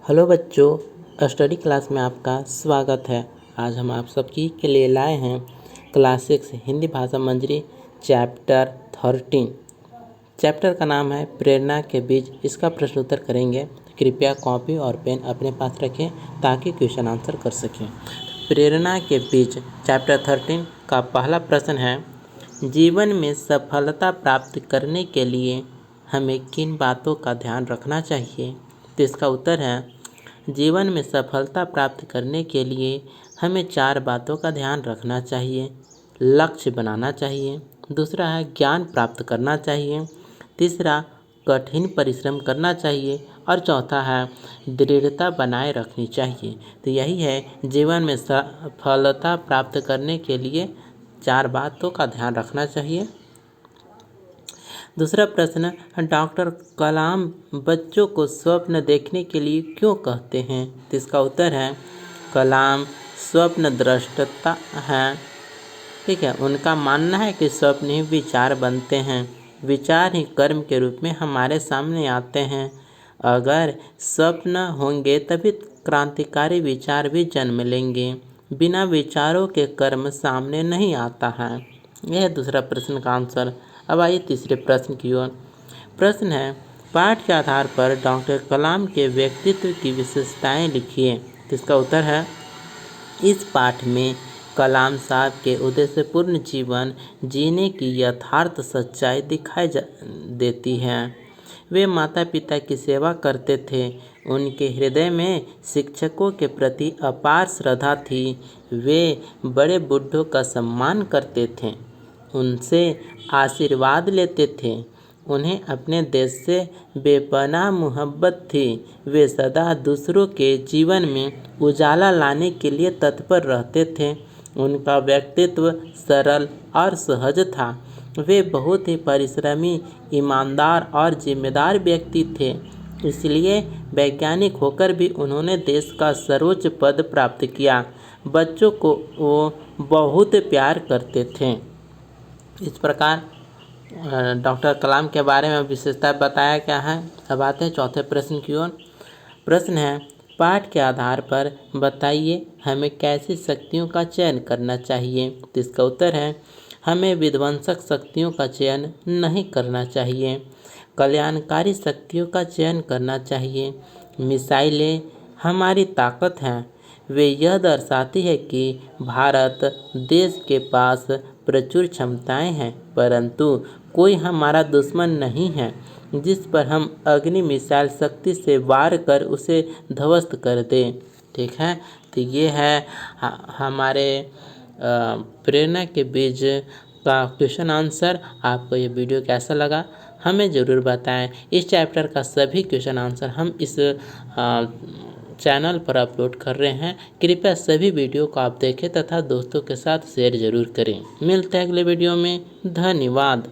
Hello बच्चों, study class में आपका स्वागत है। आज हम आप सबकी के लिए लाए हैं क्लास 6 हिंदी भाषा मंजरी चैप्टर 13। चैप्टर का नाम है प्रेरणा के बीज। इसका प्रश्न उत्तर करेंगे। कृपया कॉपी और पेन अपने पास रखें ताकि क्वेश्चन आंसर कर सकें। प्रेरणा के बीज चैप्टर 13 का पहला प्रश्न है, जीवन में सफलता प्राप्त करने के लिए हमें किन बातों का ध्यान रखना चाहिए? तो इसका उत्तर है, जीवन में सफलता प्राप्त करने के लिए हमें 4 बातों का ध्यान रखना चाहिए। लक्ष्य बनाना चाहिए, दूसरा है ज्ञान प्राप्त करना चाहिए, तीसरा कठिन परिश्रम करना चाहिए और चौथा है दृढ़ता बनाए रखनी चाहिए। तो यही है जीवन में सफलता प्राप्त करने के लिए 4 बातों का ध्यान रखना चाहिए। दूसरा प्रश्न, डॉक्टर कलाम बच्चों को स्वप्न देखने के लिए क्यों कहते हैं? तो इसका उत्तर है, कलाम स्वप्न दृष्टा हैं। ठीक है, उनका मानना है कि स्वप्न ही विचार बनते हैं, विचार ही कर्म के रूप में हमारे सामने आते हैं। अगर स्वप्न होंगे तभी क्रांतिकारी विचार भी जन्म लेंगे, बिना विचारों के कर्म सामने नहीं आता है। यह है दूसरा प्रश्न का आंसर। अब आइए तीसरे प्रश्न की ओर। प्रश्न है, पाठ के आधार पर डॉक्टर कलाम के व्यक्तित्व की विशेषताएं लिखिए। तो इसका उत्तर है, इस पाठ में कलाम साहब के उद्देश्यपूर्ण जीवन जीने की यथार्थ सच्चाई दिखाई देती है। वे माता पिता की सेवा करते थे, उनके हृदय में शिक्षकों के प्रति अपार श्रद्धा थी। वे बड़े बूढ़ों का सम्मान करते थे, उनसे आशीर्वाद लेते थे, उन्हें अपने देश से बेपनाह मोहब्बत थी। वे सदा दूसरों के जीवन में उजाला लाने के लिए तत्पर रहते थे। उनका व्यक्तित्व सरल और सहज था। वे बहुत ही परिश्रमी, ईमानदार और जिम्मेदार व्यक्ति थे। इसलिए वैज्ञानिक होकर भी उन्होंने देश का सर्वोच्च पद प्राप्त किया। बच्चों को वो बहुत प्यार करते थे। इस प्रकार डॉक्टर कलाम के बारे में विशेषता बताया गया है। अब आते हैं चौथे प्रश्न की ओर। प्रश्न है, पाठ के आधार पर बताइए हमें कैसी शक्तियों का चयन करना चाहिए? तो इसका उत्तर है, हमें विध्वंसक शक्तियों का चयन नहीं करना चाहिए, कल्याणकारी शक्तियों का चयन करना चाहिए। मिसाइलें हमारी ताकत हैं। वे यह दर्शाती है कि भारत देश के पास प्रचुर क्षमताएं हैं, परंतु कोई हमारा दुश्मन नहीं है जिस पर हम अग्नि मिसाइल शक्ति से वार कर उसे ध्वस्त कर दें। ठीक है, तो ये है हमारे प्रेरणा के बीज का क्वेश्चन आंसर। आपको ये वीडियो कैसा लगा हमें ज़रूर बताएं। इस चैप्टर का सभी क्वेश्चन आंसर हम इस चैनल पर अपलोड कर रहे हैं। कृपया सभी वीडियो को आप देखें तथा दोस्तों के साथ शेयर ज़रूर करें। मिलते हैं अगले वीडियो में। धन्यवाद।